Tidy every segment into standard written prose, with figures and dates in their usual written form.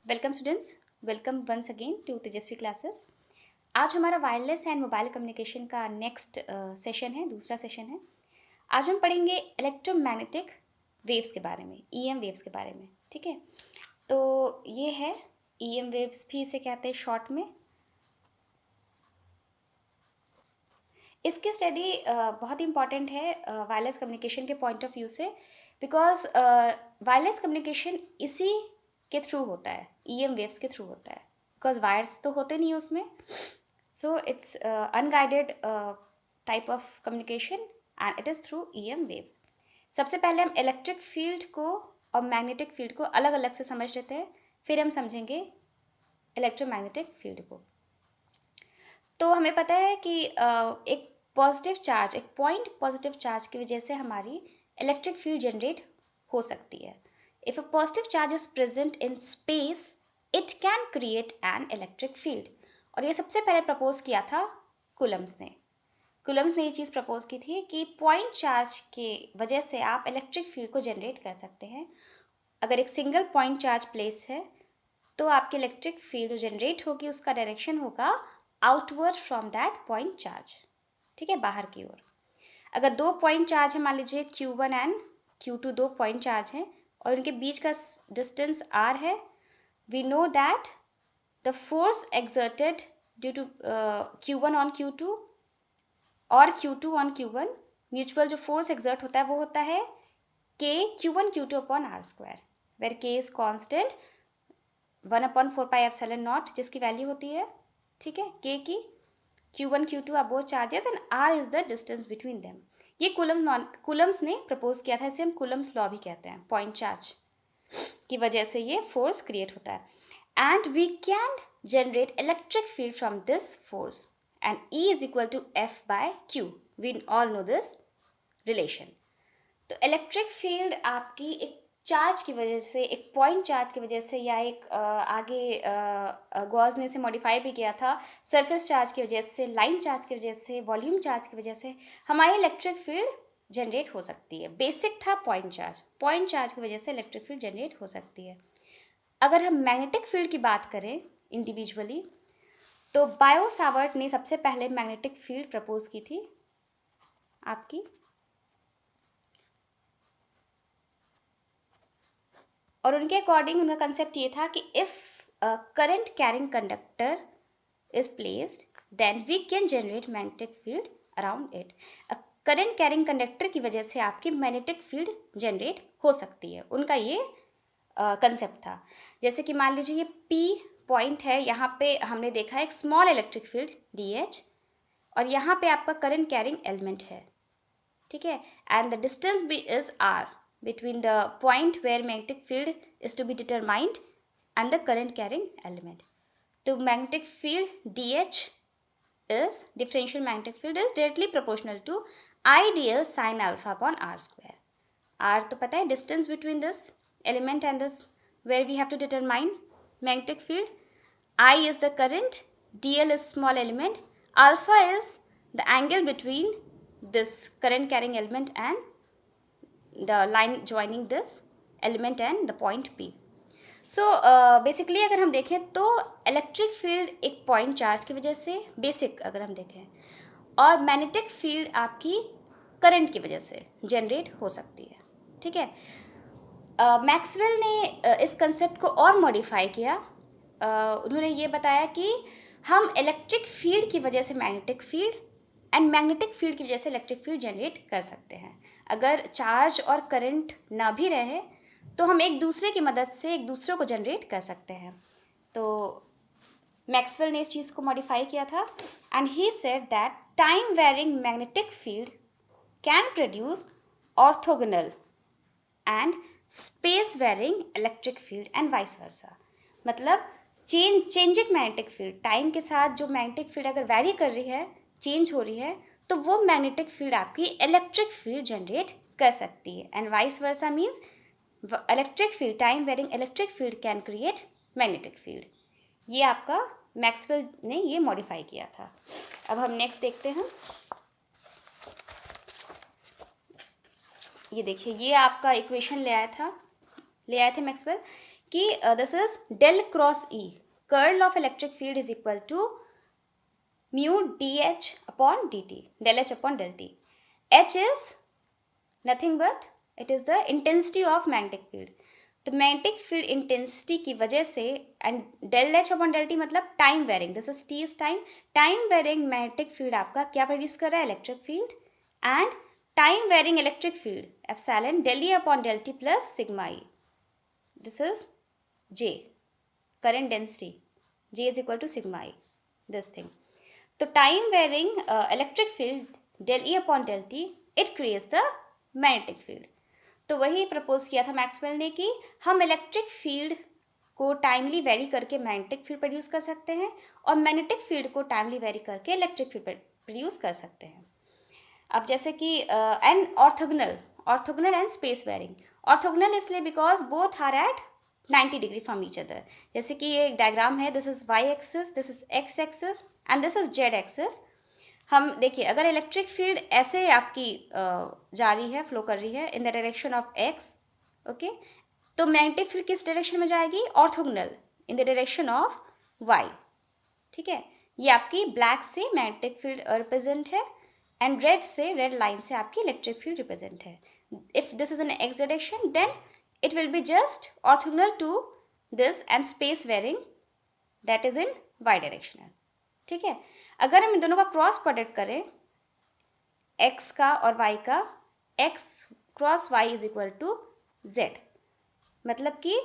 Welcome students, welcome once again to Tejasvi classes. आज हमारा wireless and mobile communication का next session है, दूसरा सेशन है। आज हम पढ़ेंगे इलेक्ट्रोमैग्नेटिक वेव्स के बारे में, ईएम वेव्स के बारे में। ठीक है, तो ये है ईएम वेव्स, भी इसे कहते हैं शॉर्ट में। इसकी स्टडी बहुत इंपॉर्टेंट है वायरलेस कम्युनिकेशन के पॉइंट ऑफ व्यू से, बिकॉज वायरलेस कम्युनिकेशन इसी के थ्रू होता है, ईएम वेव्स के थ्रू होता है, बिकॉज वायर्स तो होते नहीं उसमें। So it's unguided type of communication and it is through EM waves. सबसे पहले हम इलेक्ट्रिक फील्ड को और मैग्नेटिक फील्ड को अलग अलग से समझ लेते हैं, फिर हम समझेंगे इलेक्ट्रोमैग्नेटिक फील्ड को। तो हमें पता है कि एक पॉजिटिव चार्ज, एक पॉइंट पॉजिटिव चार्ज की वजह से हमारी इलेक्ट्रिक फील्ड जनरेट हो सकती है। If a positive charge is present in space, it can create an electric field. और ये सबसे पहले प्रपोज किया था कूलम्स ने। कूलम्स ने ये चीज़ प्रपोज की थी कि पॉइंट चार्ज के वजह से आप इलेक्ट्रिक फील्ड को जनरेट कर सकते हैं। अगर एक सिंगल पॉइंट चार्ज प्लेस है तो आपकी इलेक्ट्रिक फील्ड जो जनरेट होगी उसका डायरेक्शन होगा outward from that point charge. ठीक है, बाहर की ओर। अगर दो पॉइंट चार्ज है, मान लीजिए Q1 एंड Q2, दो पॉइंट चार्ज हैं और उनके बीच का डिस्टेंस R है, we know that the force exerted due to Q1 on Q2 और Q2 ऑन Q1, म्यूचुअल जो फोर्स एक्सर्ट होता है वो होता है K Q1 Q2 upon R square, where K is constant 1/4πε0, जिसकी वैल्यू होती है, ठीक है, K की। Q1 Q2 are both charges and R is the distance between them. ये कूलम्स ने प्रपोज किया था, इसे हम कूलम्स लॉ भी कहते हैं। पॉइंट चार्ज की वजह से ये फोर्स क्रिएट होता है and we can generate electric field from this force and E is equal to F/Q। We all know this relation. तो इलेक्ट्रिक फील्ड आपकी एक चार्ज की वजह से, एक पॉइंट चार्ज की वजह से, या एक आगे गॉस ने इसे मॉडिफाई भी किया था, सरफेस चार्ज की वजह से, लाइन चार्ज की वजह से, वॉल्यूम चार्ज की वजह से हमारी इलेक्ट्रिक फील्ड जनरेट हो सकती है। बेसिक था पॉइंट चार्ज की वजह से इलेक्ट्रिक फील्ड जनरेट हो सकती है। अगर हम मैग्नेटिक फील्ड की बात करें इंडिविजुअली, तो बायो सावर्ट ने सबसे पहले मैग्नेटिक फील्ड प्रपोज की थी आपकी, और उनके अकॉर्डिंग उनका कंसेप्ट ये था कि if current carrying conductor is placed then we can generate magnetic field around it. Current carrying conductor की वजह से आपकी मैग्नेटिक फील्ड जनरेट हो सकती है, उनका ये कंसेप्ट था। जैसे कि मान लीजिए ये P पॉइंट है, यहाँ पे हमने देखा है एक स्मॉल इलेक्ट्रिक फील्ड DH, और यहाँ पे आपका करंट कैरिंग एलिमेंट है, ठीक है, एंड द डिस्टेंस भी is R between the point where magnetic field is to be determined and the current carrying element. So magnetic field DH is, differential magnetic field is directly proportional to ideal sin alpha upon R square. R तो पता है distance between this element and this where we have to determine magnetic field. I is the current, DL is small element, alpha is the angle between this current carrying element and the line joining this element and the point P. So basically अगर हम देखें तो electric field एक point charge की वजह से, basic अगर हम देखें, और मैग्नेटिक फील्ड आपकी करंट की वजह से जनरेट हो सकती है। ठीक है, मैक्सवेल ने इस कंसेप्ट को और मॉडिफाई किया। उन्होंने ये बताया कि हम इलेक्ट्रिक फील्ड की वजह से magnetic field and magnetic field की वजह से इलेक्ट्रिक फील्ड जनरेट कर सकते हैं। अगर चार्ज और करंट ना भी रहे तो हम एक दूसरे की मदद से एक दूसरे को जनरेट कर सकते हैं। तो मैक्सवेल ने इस चीज़ को मॉडिफाई किया था and he said that time varying magnetic field can produce orthogonal and space varying electric field and vice versa. मतलब चेंजिंग मैग्नेटिक फील्ड, टाइम के साथ जो मैग्नेटिक फील्ड अगर वैरी कर रही है, चेंज हो रही है, तो वो मैग्नेटिक फील्ड आपकी इलेक्ट्रिक फील्ड जनरेट कर सकती है। And vice versa means electric field, time varying electric field can create magnetic field. ये आपका मैक्सवेल ने ये मॉडिफाई किया था। अब हम नेक्स्ट देखते हैं। ये देखिए, ये आपका इक्वेशन ले आया था ले आए थे मैक्सवेल कि this is del cross E, curl of electric field is equal to mu D H upon D T, del H upon del T. H is nothing but it is the intensity of magnetic field. तो magnetic field intensity की वजह से, and del H upon del T मतलब time varying, this is T is time, time varying magnetic field आपका क्या produce कर रहा है, electric field. And time varying electric field epsilon del E upon del T plus sigma E, this is J, current density, J is equal to sigma I, this thing. तो time varying electric field del E upon del T, it creates the magnetic field. तो वही propose किया था Maxwell ने कि हम electric field को timely vary करके मैग्नेटिक फील्ड प्रोड्यूस कर सकते हैं और मैग्नेटिक फील्ड को टाइमली वेरी करके इलेक्ट्रिक फील्ड प्रोड्यूस कर सकते हैं. अब जैसे कि and orthogonal and space varying. Orthogonal इसलिए because both are at 90 degree from each other. जैसे कि ये एक डायग्राम है, this is Y axis, this is X axis and this is Z axis. हम देखिए अगर इलेक्ट्रिक फील्ड ऐसे आपकी जा रही है, फ्लो कर रही है in the direction of X, okay, तो मैग्नेटिक फील्ड किस डायरेक्शन में जाएगी, orthogonal, in the direction of Y. ठीक है, ये आपकी ब्लैक से मैग्नेटिक फील्ड रिप्रेजेंट है एंड रेड से, रेड लाइन से आपकी इलेक्ट्रिक फील्ड रिप्रेजेंट है. If this is an X direction then it will be just orthogonal to this and space varying that is in y directional. ठीक है, अगर हम इन दोनों का क्रॉस प्रोडक्ट करें x का और y का, x cross y is equal to z, मतलब कि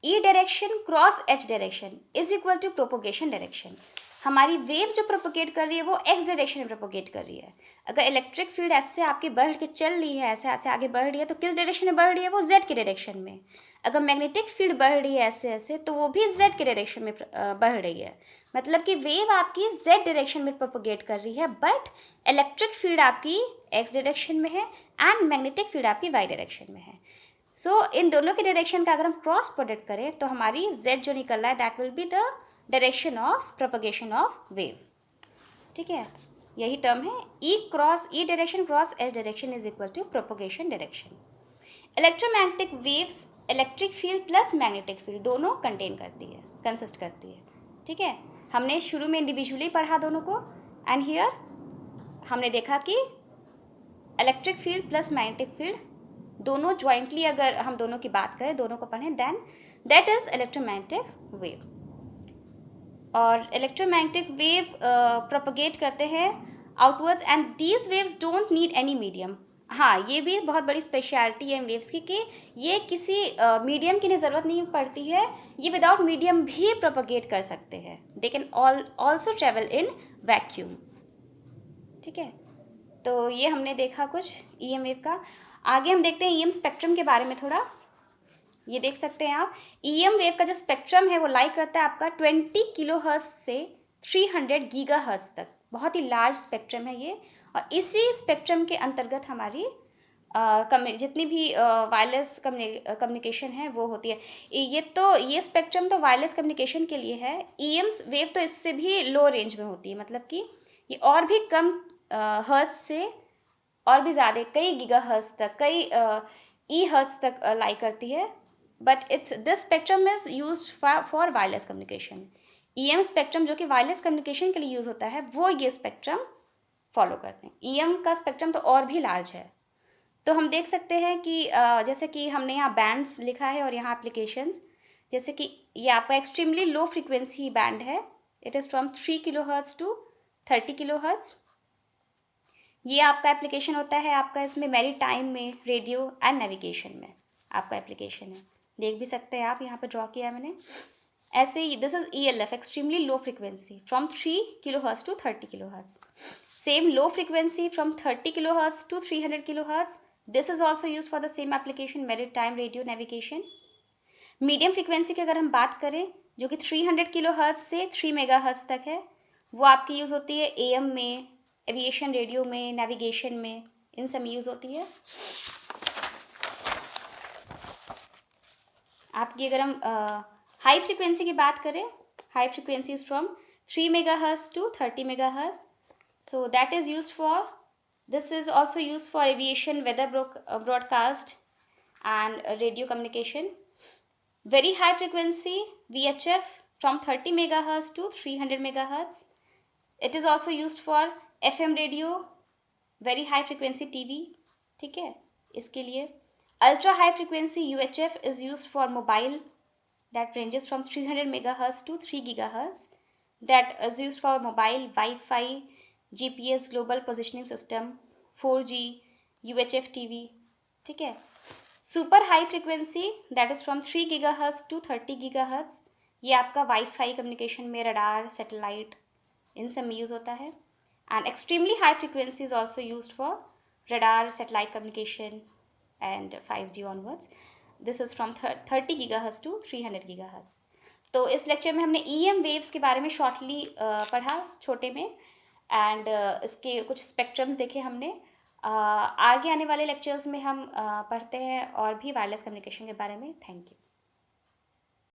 e direction cross h direction is equal to propagation direction. हमारी वेव जो प्रोपोगेट कर रही है वो एक्स डायरेक्शन में प्रोपोगेट कर रही है. अगर इलेक्ट्रिक फील्ड ऐसे आपकी बढ़ के चल रही है, ऐसे ऐसे आगे बढ़ रही है, तो किस डायरेक्शन में बढ़ रही है, वो जेड के डायरेक्शन में. अगर मैग्नेटिक फील्ड बढ़ रही है ऐसे ऐसे, तो वो भी जेड के डायरेक्शन में बढ़ रही है. मतलब कि वेव आपकी जेड डायरेक्शन में प्रोपोगेट कर रही है, बट इलेक्ट्रिक फील्ड आपकी एक्स डायरेक्शन में है एंड मैग्नेटिक फील्ड आपकी वाई डायरेक्शन में है. सो इन दोनों के डायरेक्शन का अगर हम क्रॉस प्रोडक्ट करें तो हमारी जेड जो निकल रहा है that will be the direction of propagation of wave. ठीक है, यही टर्म है E direction cross H direction is equal to propagation direction. Electromagnetic waves electric field plus magnetic field दोनों कंटेन करती है, कंसिस्ट करती है. ठीक है, हमने शुरू में इंडिविजुअली पढ़ा दोनों को एंड हियर हमने देखा कि electric field plus magnetic field दोनों ज्वाइंटली अगर हम दोनों की बात करें, दोनों को पढ़ें, then that is electromagnetic wave. और इलेक्ट्रोमैग्नेटिक वेव प्रोपगेट करते हैं outwards and these waves don't need any medium. हाँ, ये भी बहुत बड़ी स्पेशलिटी है इन वेव्स की कि ये किसी मीडियम की ज़रूरत नहीं पड़ती है, ये विदाउट मीडियम भी प्रोपगेट कर सकते हैं. They can also travel in vacuum. ठीक है, तो ये हमने देखा कुछ ईएम वेव का. आगे हम देखते हैं ईएम स्पेक्ट्रम के बारे में थोड़ा. ये देख सकते हैं आप, ईएम वेव का जो स्पेक्ट्रम है वो लाई करता है आपका 20 किलोहर्ट्ज से 300 गीगाहर्ट्ज तक. बहुत ही लार्ज स्पेक्ट्रम है ये. और इसी स्पेक्ट्रम के अंतर्गत हमारी जितनी भी वायरलेस कम्युनिकेशन है वो होती है. ये स्पेक्ट्रम तो वायरलेस कम्युनिकेशन के लिए है. ईएम वेव तो इससे भी लो रेंज में होती है, मतलब कि ये और भी कम हर्ट्ज से और भी ज़्यादा कई गीगाहर्ट्ज तक, कई ई हर्ट्ज तक लाई करती है. But this spectrum is use for wireless communication. EM spectrum जो कि वायरलेस कम्युनिकेशन के लिए यूज़ होता है वो ये स्पेक्ट्रम फॉलो करते हैं. ईएम का स्पेक्ट्रम तो और भी लार्ज है. तो हम देख सकते हैं कि जैसे कि हमने यहाँ बैंड्स लिखा है और यहाँ एप्लीकेशंस. जैसे कि ये आपका एक्सट्रीमली लो फ्रीक्वेंसी बैंड है, it is from 3 kilohertz to 30 kilohertz. ये आपका एप्लीकेशन होता है आपका इसमें मैरी टाइम में, रेडियो एंड नेविगेशन में आपका एप्लीकेशन है. देख भी सकते हैं आप, यहाँ पे ड्रॉ किया है मैंने. ऐसे ही this is ELF, extremely low frequency, from 3 kilohertz to 30 kilohertz. Same low frequency from 30 kilohertz to 300 kilohertz. This is also use for the same application, maritime, radio, navigation. Medium frequency की अगर हम बात करें जो कि 300 kilohertz से 3 megahertz तक है, वो आपकी यूज़ होती है AM में, एविएशन, रेडियो में, नेविगेशन में, इन सब में यूज़ होती है. आपकी अगर हम हाई फ्रीक्वेंसी की बात करें, high frequency is from 3 megahertz to 30 megahertz. So that is used for, this is also use for aviation, weather broadcast and radio communication. Very high frequency VHF from 30 megahertz to 300 megahertz. It is also used for FM radio, very high frequency TV. ठीक है, इसके लिए ultra high frequency UHF is used for mobile, that ranges from 300 megahertz to 3 gigahertz, that is used for mobile, Wi-Fi, GPS global positioning system, 4G, UHF TV. ठीक है. Super high frequency that is from 3 gigahertz to 30 gigahertz, ये आपका wifi communication में, radar, satellite, इन सब में use होता है. And extremely high frequency is also used for radar, satellite communication and 5G onwards. This is from 30 gigahertz to 300 gigahertz. तो इस लेक्चर में हमने EM वेव्स के बारे में शॉर्टली पढ़ा, छोटे में, एंड इसके कुछ स्पेक्ट्रम्स देखे हमने. आगे आने वाले लेक्चर्स में हम पढ़ते हैं और भी वायरलेस कम्युनिकेशन के बारे में. Thank you.